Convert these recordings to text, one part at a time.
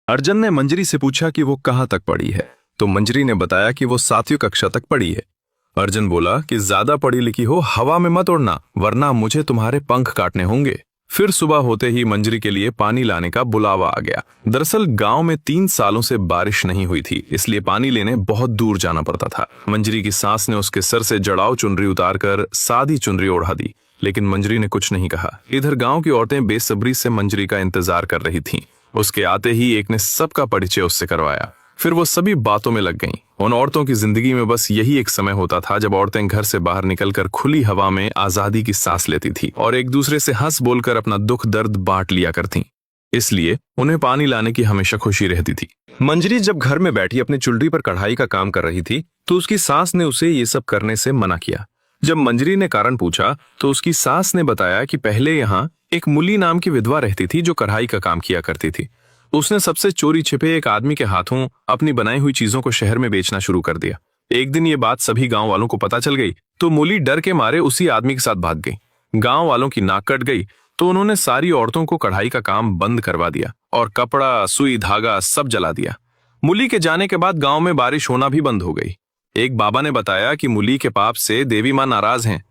अर्जुन ने मंजरी से पूछा कि वो कहाँ तक पढ़ी है, तो मंजरी ने बताया कि वो 7वीं कक्षा तक पढ़ी है। अर्जुन बोला कि ज्यादा पढ़ी लिखी हो हवा में मत उड़ना, वरना मुझे तुम्हारे पंख काटने होंगे। फिर सुबह होते ही मंजरी के लिए पानी लाने का बुलावा आ गया। दरअसल गांव में 3 सालों से बारिश नहीं हुई थी, इसलिए पानी लेने बहुत दूर जाना पड़ता था। मंजरी की सास ने उसके सर से जड़ाऊ चुनरी उतारकर सादी चुनरी ओढ़ा दी, लेकिन मंजरी ने कुछ नहीं कहा। इधर गांव की औरतें बेसब्री से मंजरी का इंतजार कर रही थीं। उसके आते ही एक ने सबका परिचय उससे करवाया। फिर वो सभी बातों में लग गईं। उन औरतों की जिंदगी में बस यही एक समय होता था जब औरतें घर से बाहर निकलकर खुली हवा में आजादी की सांस लेती थी और एक दूसरे से हंस बोलकर अपना दुख दर्द बांट लिया करती। इसलिए उन्हें पानी लाने की हमेशा खुशी रहती थी। मंजरी जब घर में बैठी अपनी चुल्ली पर कढ़ाई का काम कर रही थी तो उसकी सास ने उसे ये सब करने से मना किया। जब मंजरी ने कारण पूछा तो उसकी सास ने बताया कि पहले यहाँ एक मुली नाम की विधवा रहती थी जो कढ़ाई का काम किया करती थी। उसने सबसे चोरी छिपे एक आदमी के हाथों अपनी बनाई हुई चीजों को शहर में बेचना शुरू कर दिया। एक दिन ये बात सभी गांव वालों को पता चल गई तो मुली डर के मारे उसी आदमी के साथ भाग गई। गांव वालों की नाक कट गई तो उन्होंने सारी औरतों को कढ़ाई का काम बंद करवा दिया और कपड़ा, सुई, धागा सब जला दिया। मुली के जाने के बाद गांव में बारिश होना भी बंद हो गई। एक बाबा ने बताया कि मुली के पाप से देवी मां नाराज हैं।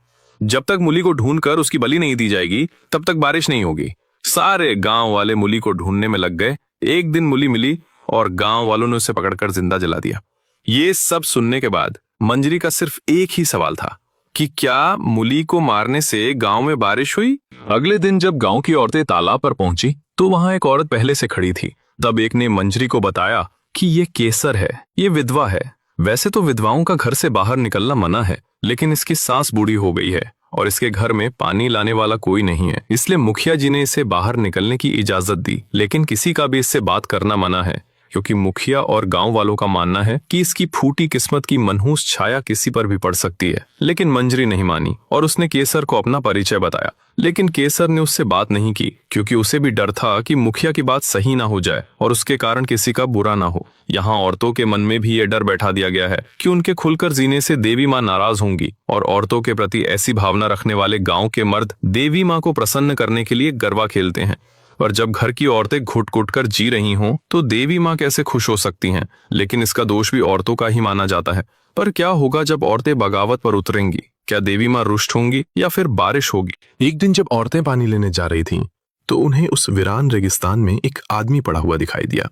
जब तक मुली को ढूंढकर उसकी बलि नहीं दी जाएगी तब तक बारिश नहीं होगी। सारे गांव वाले मुली को ढूंढने में लग गए। एक दिन मुली मिली और गांव वालों ने उसे पकड़कर जिंदा जला दिया। ये सब सुनने के बाद मंजरी का सिर्फ एक ही सवाल था कि क्या मुली को मारने से गांव में बारिश हुई। अगले दिन जब गांव की औरतें तालाब पर पहुंची तो वहां एक औरत पहले से खड़ी थी। तब एक ने मंजरी को बताया कि ये केसर है, ये विधवा है। वैसे तो विधवाओं का घर से बाहर निकलना मना है, लेकिन इसकी सास बूढ़ी हो गई है और इसके घर में पानी लाने वाला कोई नहीं है, इसलिए मुखिया जी ने इसे बाहर निकलने की इजाजत दी। लेकिन किसी का भी इससे बात करना मना है, क्योंकि मुखिया और गांव वालों का मानना है कि इसकी फूटी किस्मत की मनहूस छाया किसी पर भी पड़ सकती है। लेकिन मंजरी नहीं मानी और उसने केसर को अपना परिचय बताया। लेकिन केसर ने उससे बात नहीं की, क्योंकि उसे भी डर था कि मुखिया की बात सही ना हो जाए और उसके कारण किसी का बुरा ना हो। यहाँ औरतों के मन में भी ये डर बैठा दिया गया है कि उनके खुलकर जीने से देवी माँ नाराज होंगी, और औरतों के प्रति ऐसी भावना रखने वाले गाँव के मर्द देवी माँ को प्रसन्न करने के लिए गरबा खेलते हैं। पर जब घर की औरतें घुट घुट कर जी रही हों तो देवी माँ कैसे खुश हो सकती हैं। लेकिन इसका दोष भी औरतों का ही माना जाता है। पर क्या होगा जब औरतें बगावत पर उतरेंगी? क्या देवी माँ रुष्ट होंगी या फिर बारिश होगी? एक दिन जब औरतें पानी लेने जा रही थीं तो उन्हें उस वीरान रेगिस्तान में एक आदमी पड़ा हुआ दिखाई दिया।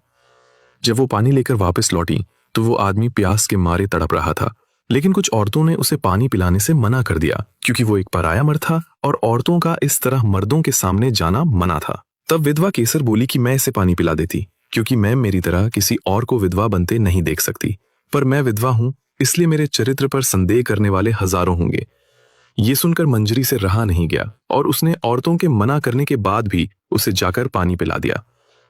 जब वो पानी लेकर वापस लौटी तो वो आदमी प्यास के मारे तड़प रहा था, लेकिन कुछ औरतों ने उसे पानी पिलाने से मना कर दिया, क्योंकि वो एक पराया मर्द था और औरतों का इस तरह मर्दों के सामने जाना मना था। तब विधवा केसर बोली कि मैं इसे पानी पिला देती, क्योंकि मैं मेरी तरह किसी और को विधवा बनते नहीं देख सकती। पर मैं विधवा हूं, इसलिए मेरे चरित्र पर संदेह करने वाले हजारों होंगे। ये सुनकर मंजरी से रहा नहीं गया और उसने औरतों के मना करने के बाद भी उसे जाकर पानी पिला दिया।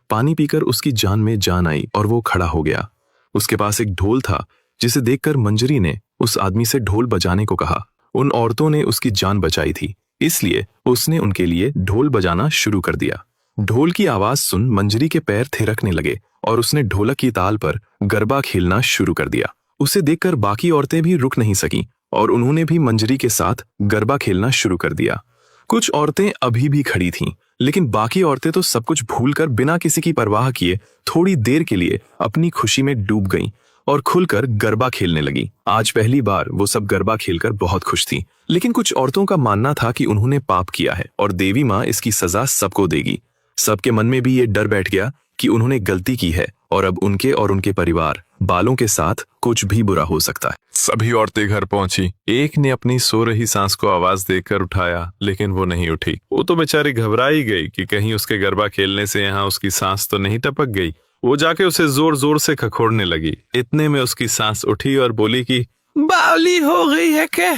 पानी पीकर उसकी जान में जान आई और वो खड़ा हो गया। उसके पास एक ढोल था, जिसे देखकर मंजरी ने उस आदमी से ढोल बजाने को कहा। उन औरतों ने उसकी जान बचाई थी, इसलिए उसने उनके लिए ढोल बजाना शुरू कर दिया। ढोल की आवाज सुन मंजरी के पैर थिरकने लगे और उसने ढोलक की ताल पर गरबा खेलना शुरू कर दिया। उसे देखकर बाकी औरतें भी रुक नहीं सकीं और उन्होंने भी मंजरी के साथ गरबा खेलना शुरू कर दिया। कुछ औरतें अभी भी खड़ी थीं, लेकिन बाकी औरतें तो सब कुछ भूलकर बिना किसी की परवाह किए थोड़ी देर के लिए अपनी खुशी में डूब गईं और खुलकर गरबा खेलने लगी। आज पहली बार वो सब गरबा खेलकर बहुत खुश थीं, लेकिन कुछ औरतों का मानना था कि उन्होंने पाप किया है और देवी माँ इसकी सजा सबको देगी। सबके मन में भी ये डर बैठ गया कि उन्होंने गलती की है और अब उनके और उनके परिवार बालों के साथ कुछ भी बुरा हो सकता है। सभी औरतें घर पहुंची। एक ने अपनी सो रही सांस को आवाज देकर उठाया, लेकिन वो नहीं उठी। वो तो बेचारी घबरा ही गई कि कहीं उसके गरबा खेलने से यहाँ उसकी सांस तो नहीं टपक गई। वो जाके उसे जोर जोर से खखोड़ने लगी। इतने में उसकी सांस उठी और बोली कि बावली हो गई है क्या?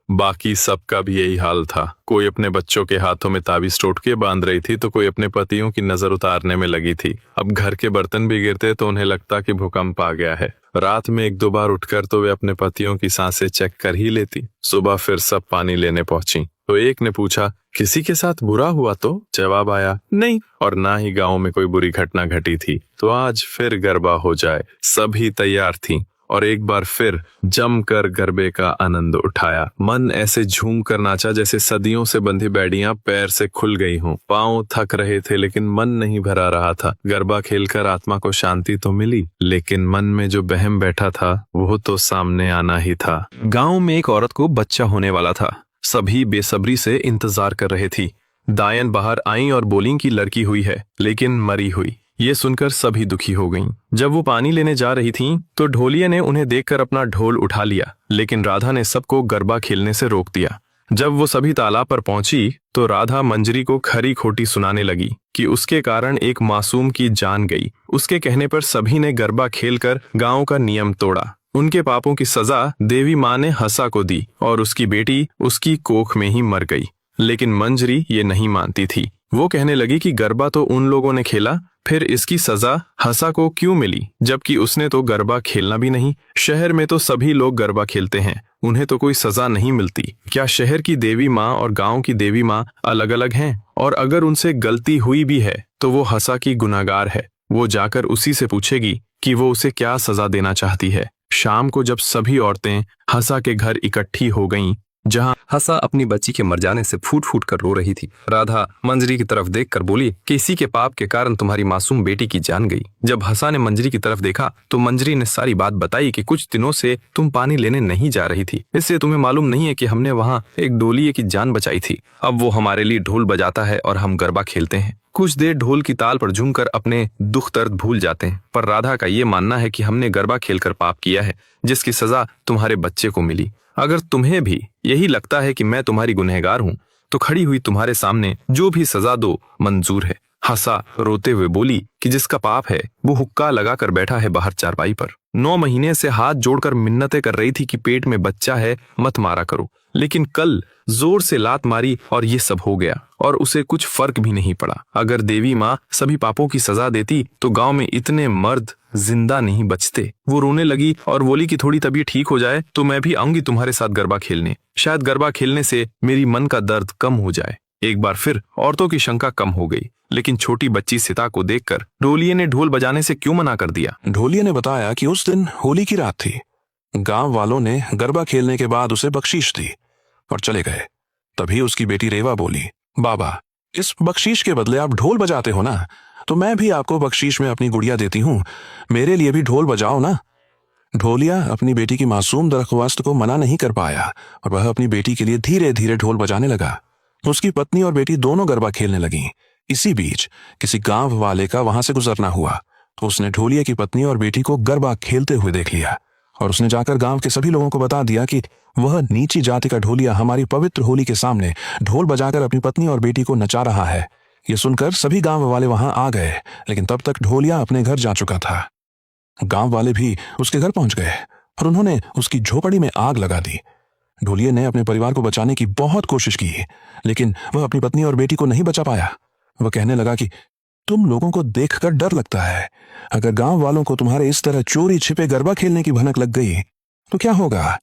बाकी सबका भी यही हाल था। कोई अपने बच्चों के हाथों में ताबीज टोटके बांध रही थी तो कोई अपने पतियों की नजर उतारने में लगी थी। अब घर के बर्तन भी गिरते तो उन्हें लगता कि भूकंप आ गया है। रात में 1-2 बार उठकर तो वे अपने पतियों की सांसें चेक कर ही लेती। सुबह फिर सब पानी लेने पहुंची तो एक ने पूछा, किसी के साथ बुरा हुआ? तो जवाब आया, नहीं, और ना ही गाँव में कोई बुरी घटना घटी थी। तो आज फिर गरबा हो जाए। सभी तैयार थी। और एक बार फिर जमकर गरबे का आनंद उठाया। मन ऐसे झूम कर नाचा जैसे सदियों से बंधी बेड़ियां पैर से खुल गई हों। पांव थक रहे थे लेकिन मन नहीं भरा रहा था। गरबा खेलकर आत्मा को शांति तो मिली, लेकिन मन में जो बहम बैठा था वो तो सामने आना ही था। गांव में एक औरत को बच्चा होने वाला था। सभी बेसब्री से इंतजार कर रहे थी। दायन बाहर आईं और बोलीं कि लड़की हुई है, लेकिन मरी हुई। ये सुनकर सभी दुखी हो गईं। जब वो पानी लेने जा रही थीं, तो ढोलिया ने उन्हें देखकर अपना ढोल उठा लिया, लेकिन राधा ने सबको गरबा खेलने से रोक दिया। जब वो सभी तालाब पर पहुंची तो राधा मंजरी को खरी खोटी सुनाने लगी कि उसके कारण एक मासूम की जान गई। उसके कहने पर सभी ने गरबा खेलकर गांव का नियम तोड़ा। उनके पापों की सजा देवी माँ ने हंसा को दी और उसकी बेटी उसकी कोख में ही मर गई। लेकिन मंजरी ये नहीं मानती थी। वो कहने लगी कि गरबा तो उन लोगों ने खेला, फिर इसकी सजा हंसा को क्यों मिली, जबकि उसने तो गरबा खेलना भी नहीं। शहर में तो सभी लोग गरबा खेलते हैं, उन्हें तो कोई सजा नहीं मिलती। क्या शहर की देवी माँ और गांव की देवी माँ अलग अलग हैं? और अगर उनसे गलती हुई भी है तो वो हंसा की गुनाहगार है। वो जाकर उसी से पूछेगी कि वो उसे क्या सजा देना चाहती है। शाम को जब सभी औरतें हंसा के घर इकट्ठी हो गईं, जहां हंसा अपनी बच्ची के मर जाने से फूट फूट कर रो रही थी, राधा मंजरी की तरफ देखकर बोली कि इसी के पाप के कारण तुम्हारी मासूम बेटी की जान गई। जब हंसा ने मंजरी की तरफ देखा तो मंजरी ने सारी बात बताई कि कुछ दिनों से तुम पानी लेने नहीं जा रही थी, इससे तुम्हें मालूम नहीं है कि हमने वहाँ एक डोलिये की जान बचाई थी। अब वो हमारे लिए ढोल बजाता है और हम गरबा खेलते हैं। कुछ देर ढोल की ताल पर झूमकर अपने दुख दर्द भूल जाते हैं। पर राधा का ये मानना है कि हमने गरबा खेलकर पाप किया है, जिसकी सजा तुम्हारे बच्चे को मिली। अगर तुम्हें भी यही लगता है कि मैं तुम्हारी गुनहगार हूँ, तो खड़ी हुई तुम्हारे सामने जो भी सजा दो मंजूर है। हंसा रोते हुए बोली कि जिसका पाप है वो हुक्का लगाकर बैठा है बाहर चारपाई पर। 9 महीने से हाथ जोड़कर मिन्नतें कर रही थी कि पेट में बच्चा है, मत मारा करो, लेकिन कल जोर से लात मारी और ये सब हो गया, और उसे कुछ फर्क भी नहीं पड़ा। अगर देवी माँ सभी पापों की सजा देती तो गांव में इतने मर्द जिंदा नहीं बचते। वो रोने लगी और बोली कि थोड़ी तबीयत ठीक हो जाए तो मैं भी आऊंगी तुम्हारे साथ गरबा खेलने। शायद गरबा खेलने से मेरी मन का दर्द कम हो जाए। एक बार फिर औरतों की शंका कम हो गई, लेकिन छोटी बच्ची सीता को देखकर ढोलिये ने ढोल बजाने से क्यों मना कर दिया। ढोलिये ने बताया कि उस दिन होली की रात थी। गांव वालों ने गरबा खेलने के बाद उसे बख्शीश दी और चले गए। तभी उसकी बेटी रेवा बोली, बाबा, इस बख्शीश के बदले आप ढोल बजाते हो ना, तो मैं भी आपको बख्शीश में अपनी गुड़िया देती हूँ, मेरे लिए भी ढोल बजाओ ना। ढोलिया अपनी बेटी की मासूम दरख्वास्त को मना नहीं कर पाया और वह अपनी बेटी के लिए धीरे धीरे ढोल बजाने लगा। उसकी पत्नी और बेटी दोनों गरबा खेलने लगीं। इसी बीच किसी गांव वाले का वहां से गुजरना हुआ तो उसने ढोलिया की पत्नी और बेटी को गरबा खेलते हुए देख लिया और उसने जाकर गांव के सभी लोगों को बता दिया कि वह नीची जाति का ढोलिया हमारी पवित्र होली के सामने ढोल बजाकर अपनी पत्नी और बेटी को नचा रहा है। ये सुनकर सभी गांव वाले वहां आ गए, लेकिन तब तक ढोलिया अपने घर जा चुका था। गांव वाले भी उसके घर पहुंच गए और उन्होंने उसकी झोपड़ी में आग लगा दी। ढोलिये ने अपने परिवार को बचाने की बहुत कोशिश की, लेकिन वह अपनी पत्नी और बेटी को नहीं बचा पाया। वह कहने लगा कि तुम लोगों को देखकर डर लगता है। अगर गांव वालों को तुम्हारे इस तरह चोरी छिपे गरबा खेलने की भनक लग गई तो क्या होगा?